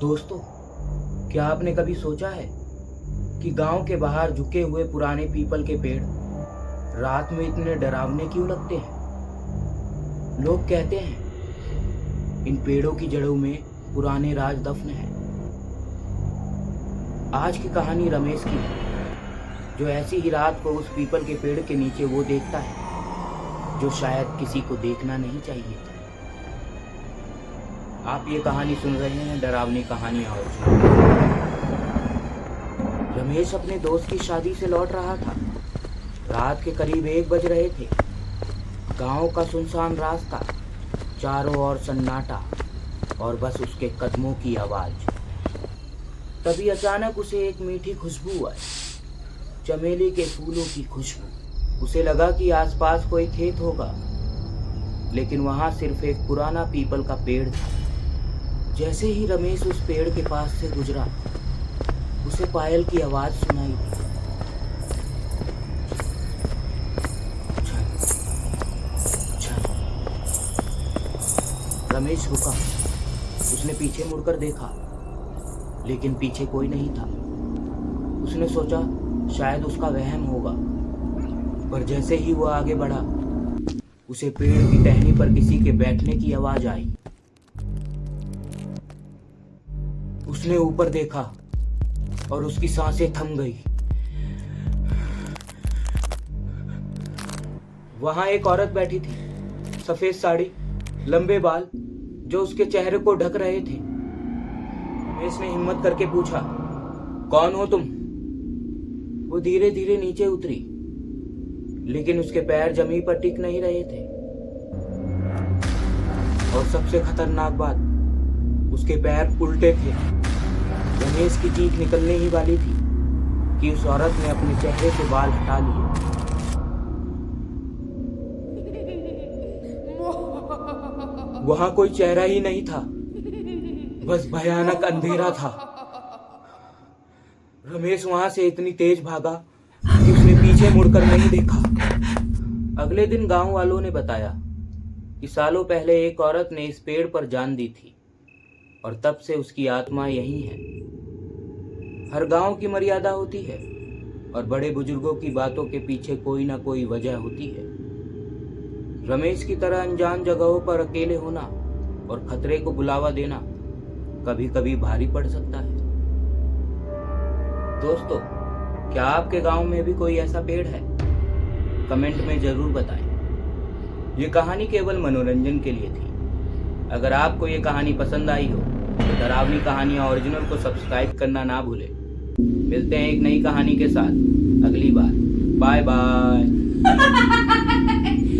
दोस्तों, क्या आपने कभी सोचा है कि गांव के बाहर झुके हुए पुराने पीपल के पेड़ रात में इतने डरावने क्यों लगते हैं? लोग कहते हैं इन पेड़ों की जड़ों में पुराने राज दफन हैं। आज की कहानी रमेश की है, जो ऐसी ही रात को उस पीपल के पेड़ के नीचे वो देखता है जो शायद किसी को देखना नहीं चाहिए था। आप ये कहानी सुन रहे हैं डरावनी कहानियां और रमेश अपने दोस्त की शादी से लौट रहा था। रात के करीब 1 बज रहे थे। गांव का सुनसान रास्ता, चारों ओर सन्नाटा और बस उसके कदमों की आवाज। तभी अचानक उसे एक मीठी खुशबू आई, चमेली के फूलों की खुशबू। उसे लगा कि आसपास कोई खेत होगा, लेकिन वहां सिर्फ एक पुराना पीपल का पेड़ था। जैसे ही रमेश उस पेड़ के पास से गुजरा, उसे पायल की आवाज सुनाई दी। रमेश रुका। उसने पीछे मुड़कर देखा, लेकिन पीछे कोई नहीं था। उसने सोचा शायद उसका वहम होगा, पर जैसे ही वो आगे बढ़ा, उसे पेड़ की टहनी पर किसी के बैठने की आवाज आई। उसने ऊपर देखा और उसकी सांसें थम गई। वहां एक औरत बैठी थी, सफेद साड़ी, लंबे बाल जो उसके चेहरे को ढक रहे थे। रमेश ने हिम्मत करके पूछा, कौन हो तुम? वो धीरे धीरे नीचे उतरी, लेकिन उसके पैर जमीन पर टिक नहीं रहे थे। और सबसे खतरनाक बात, उसके पैर उल्टे थे। रमेश की चीख निकलने ही वाली थी कि उस औरत ने अपने चेहरे से बाल हटा लिए। वहां कोई चेहरा ही नहीं था, बस भयानक अंधेरा था। रमेश वहां से इतनी तेज भागा कि उसने पीछे मुड़कर नहीं देखा। अगले दिन गांव वालों ने बताया कि सालों पहले एक औरत ने इस पेड़ पर जान दी थी, और तब से उसकी आत्मा यही है। हर गांव की मर्यादा होती है, और बड़े बुजुर्गों की बातों के पीछे कोई ना कोई वजह होती है। रमेश की तरह अनजान जगहों पर अकेले होना और खतरे को बुलावा देना कभी कभी भारी पड़ सकता है। दोस्तों, क्या आपके गांव में भी कोई ऐसा पेड़ है? कमेंट में जरूर बताएं। ये कहानी केवल मनोरंजन के लिए थी। अगर आपको ये कहानी पसंद आई हो तो डरावनी कहानियां ओरिजिनल को सब्सक्राइब करना ना भूलें। मिलते हैं एक नई कहानी के साथ अगली बार। Bye bye.